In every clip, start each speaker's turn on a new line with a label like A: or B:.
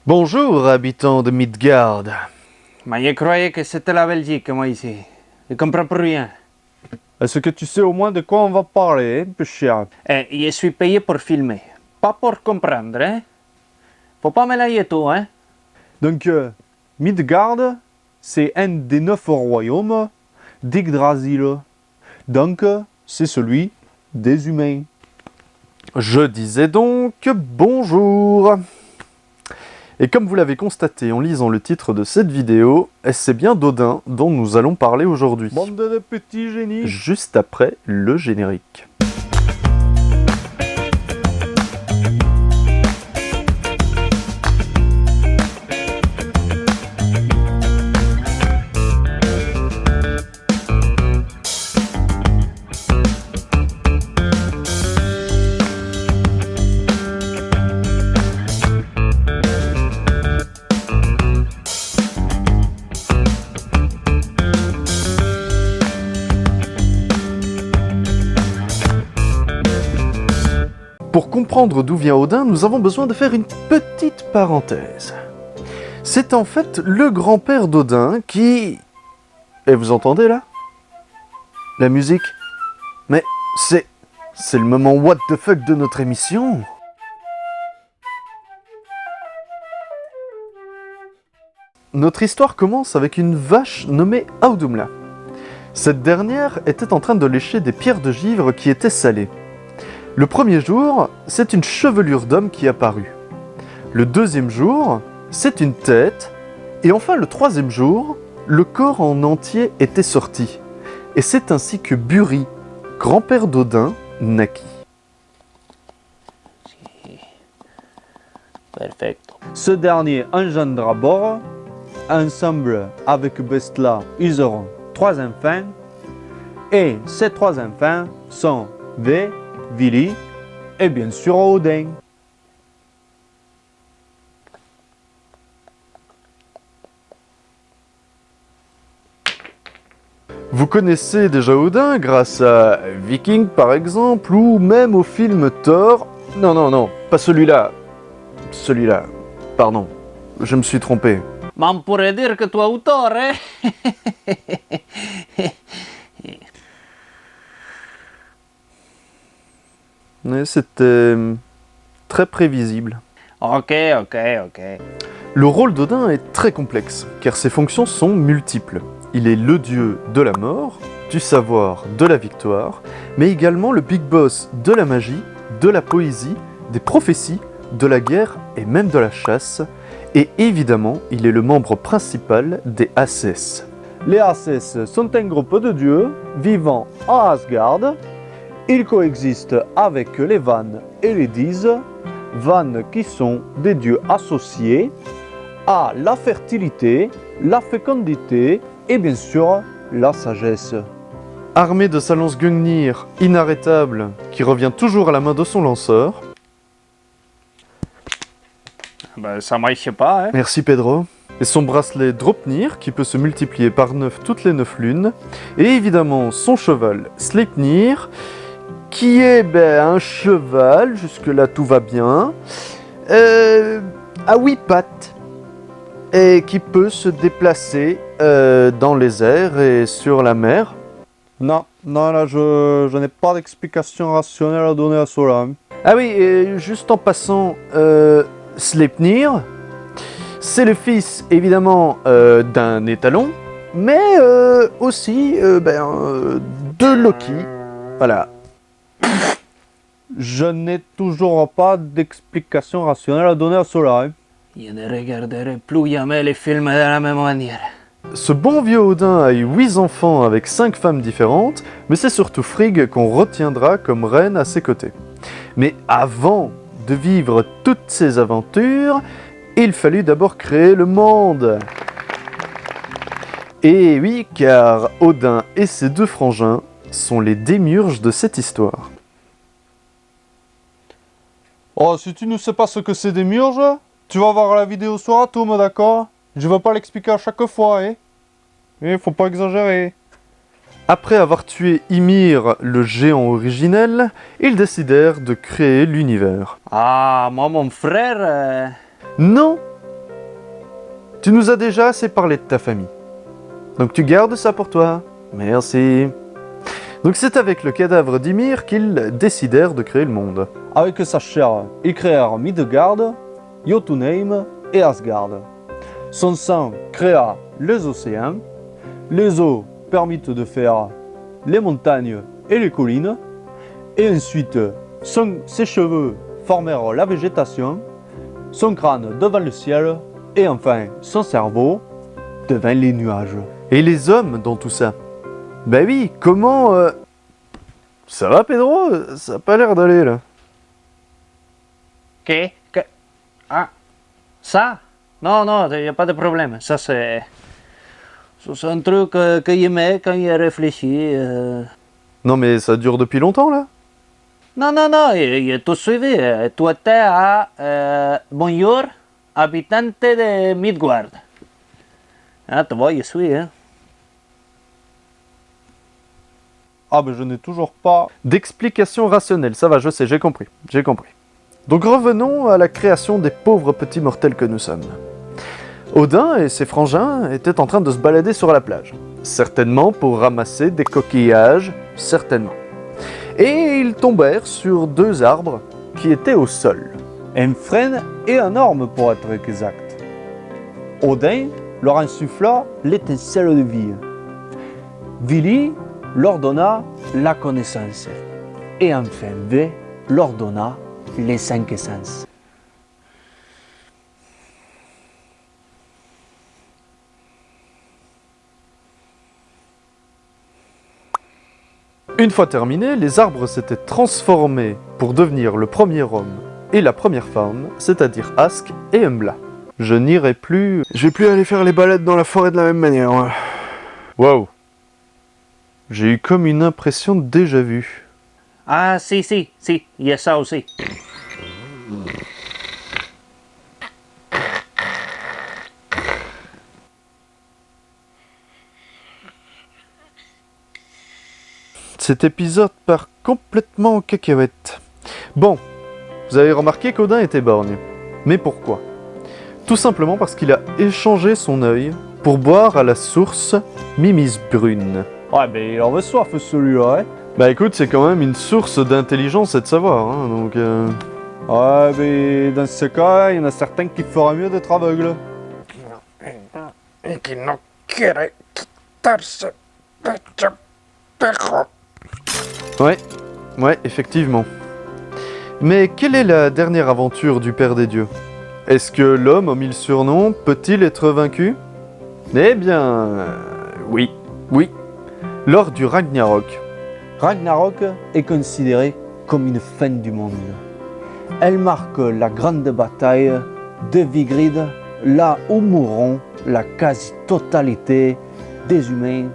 A: Bonjour, habitants de Midgard.
B: Mais je croyais que c'était la Belgique, moi, ici. Je comprends plus rien.
C: Est-ce que tu sais au moins de quoi on va parler, hein, peu cher?
B: Je suis payé pour filmer, pas pour comprendre, hein. Faut pas mélanger tout, hein.
C: Donc, Midgard, c'est un des 9 royaumes d'Yggdrasil. Donc, c'est celui des humains.
A: Je disais donc bonjour. Et comme vous l'avez constaté en lisant le titre de cette vidéo, c'est bien d'Odin dont nous allons parler aujourd'hui.
C: Bande de petits génies.
A: Juste après le générique. Pour comprendre d'où vient Odin, nous avons besoin de faire une petite parenthèse. C'est en fait le grand-père d'Odin qui... Et vous entendez là? La musique? Mais c'est le moment what the fuck de notre émission. Notre histoire commence avec une vache nommée Audumla. Cette dernière était en train de lécher des pierres de givre qui étaient salées. Le premier jour, c'est une chevelure d'homme qui apparut. Le deuxième jour, c'est une tête. Et enfin le troisième jour, le corps en entier était sorti. Et c'est ainsi que Buri, grand-père d'Odin, naquit.
B: Perfecto.
C: Ce dernier engendra Bor. Ensemble avec Bestla, ils auront 3 enfants. Et ces 3 enfants sont Ve, Vili et bien sûr Odin.
A: Vous connaissez déjà Odin grâce à Viking par exemple, ou même au film Thor. Non, pas celui-là. Celui-là. Pardon, je me suis trompé.
B: Mais on pourrait dire que tu es auteur, hein.
A: Mais c'était très prévisible.
B: Ok.
A: Le rôle d'Odin est très complexe, car ses fonctions sont multiples. Il est le dieu de la mort, du savoir, de la victoire, mais également le big boss de la magie, de la poésie, des prophéties, de la guerre et même de la chasse. Et évidemment, il est le membre principal des Asses.
C: Les Asses sont un groupe de dieux vivant à Asgard. Ils coexistent avec les Vannes et les Dis, Vannes qui sont des dieux associés à la fertilité, la fécondité et bien sûr la sagesse.
A: Armé de sa lance Gungnir, inarrêtable, qui revient toujours à la main de son lanceur.
B: Ben, ça marche pas, hein.
A: Merci Pedro. Et son bracelet Dropnir, qui peut se multiplier par 9 toutes les 9 lunes. Et évidemment son cheval Sleipnir, qui est un cheval, jusque-là tout va bien, à 8 pattes, et qui peut se déplacer dans les airs et sur la mer.
C: Non, là je n'ai pas d'explication rationnelle à donner à cela.
A: Ah oui, et juste en passant, Sleipnir, c'est le fils évidemment d'un étalon, mais aussi de Loki. Voilà.
C: Je n'ai toujours pas d'explication rationnelle à donner à cela.
B: Je ne regarderai plus jamais les films de la même manière.
A: Ce bon vieux Odin a eu 8 enfants avec 5 femmes différentes, mais c'est surtout Frigg qu'on retiendra comme reine à ses côtés. Mais avant de vivre toutes ces aventures, il fallut d'abord créer le monde. Et oui, car Odin et ses 2 frangins sont les démiurges de cette histoire.
C: Oh, si tu ne sais pas ce que c'est des murges, tu vas voir la vidéo sur Atom, d'accord? Je vais pas l'expliquer à chaque fois, hein? Mais faut pas exagérer.
A: Après avoir tué Ymir, le géant originel, ils décidèrent de créer l'univers.
B: Ah, moi, mon frère...
A: Non, Tu nous as déjà assez parlé de ta famille. Donc tu gardes ça pour toi. Merci. Donc c'est avec le cadavre d'Ymir qu'ils décidèrent de créer le monde.
C: Avec sa chair, ils créèrent Midgard, Jotunheim et Asgard. Son sang créa les océans. Les eaux permirent de faire les montagnes et les collines. Et ensuite, ses cheveux formèrent la végétation, son crâne devint le ciel, et enfin son cerveau devint les nuages.
A: Et les hommes dans tout ça? Bah oui, comment... Ça va Pedro? Ça a pas l'air d'aller là.
B: Ah, ça? Non, non, il n'y a pas de problème. Ça, c'est un truc que j'aimais quand il réfléchi.
A: Non mais ça dure depuis longtemps là?
B: Non, non, non, il a tout suivi. Tu étais à Bonjour, habitante de Midgard. Ah, tu vois, je suis, hein.
C: Ah ben je n'ai toujours pas...
A: D'explication rationnelle, ça va, je sais, j'ai compris. Donc revenons à la création des pauvres petits mortels que nous sommes. Odin et ses frangins étaient en train de se balader sur la plage. Certainement pour ramasser des coquillages, certainement. Et ils tombèrent sur 2 arbres qui étaient au sol.
C: Un frêne et un orme pour être exact. Odin leur insuffla l'étincelle de vie. Vili leur donna la connaissance. Et enfin Vé leur donna les 5 sens.
A: Une fois terminé, les arbres s'étaient transformés pour devenir le premier homme et la première femme, c'est-à-dire Ask et Embla. Je n'irai plus... Je vais plus aller faire les balades dans la forêt de la même manière. Waouh. J'ai eu comme une impression de déjà-vu.
B: Ah, si, il y a ça aussi.
A: Cet épisode part complètement en cacahuète. Bon, vous avez remarqué qu'Odin était borgne. Mais pourquoi? Tout simplement parce qu'il a échangé son œil pour boire à la source Mimis Brune.
C: Ouais ben il en veut soif celui-là, hein.
A: Bah écoute, c'est quand même une source d'intelligence et de savoir, hein, donc...
C: Ouais ben dans ce cas, il y en a certains qui feraient mieux d'être aveugles.
A: Ouais, effectivement. Mais quelle est la dernière aventure du Père des Dieux? Est-ce que l'homme aux 1000 surnoms peut-il être vaincu? Eh bien... oui. Lors du Ragnarok.
C: Ragnarok est considéré comme une fin du monde. Elle marque la grande bataille de Vigrid, là où mourront la quasi-totalité des humains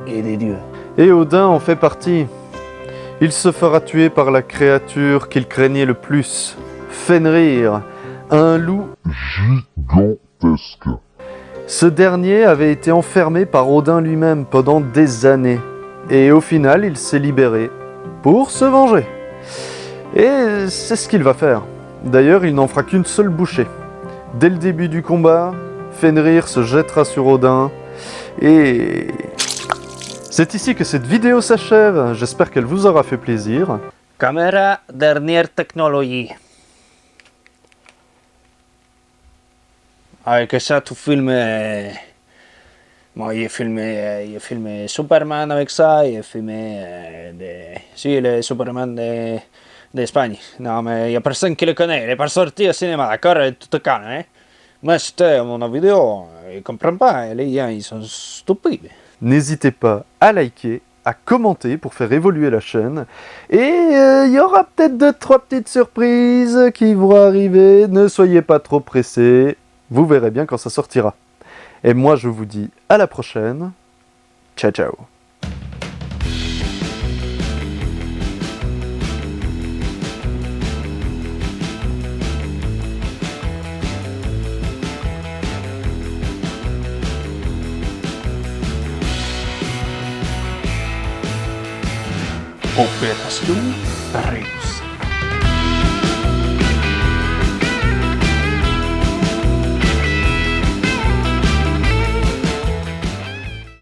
C: et des dieux.
A: Et Odin en fait partie. Il se fera tuer par la créature qu'il craignait le plus, Fenrir, un loup
D: Gigantesque.
A: Ce dernier avait été enfermé par Odin lui-même pendant des années, et au final il s'est libéré pour se venger. Et c'est ce qu'il va faire. D'ailleurs, il n'en fera qu'une seule bouchée. Dès le début du combat, Fenrir se jettera sur Odin, et... C'est ici que cette vidéo s'achève, j'espère qu'elle vous aura fait plaisir.
B: Caméra dernière technologie. Avec ça, tu filmes... Moi, j'ai filmé Superman avec ça, j'ai filmé... Si, le Superman d'Espagne. Non, mais il n'y a personne qui le connaît, il n'est pas sorti au cinéma, d'accord? Tout calme, hein? Mais c'était mon vidéo, ils ne comprennent pas, les gens, ils sont stupides.
A: N'hésitez pas à liker, à commenter pour faire évoluer la chaîne. Et il y aura peut-être 2-3 petites surprises qui vont arriver. Ne soyez pas trop pressés. Vous verrez bien quand ça sortira. Et moi, je vous dis à la prochaine. Ciao, ciao.
B: Operación Rico.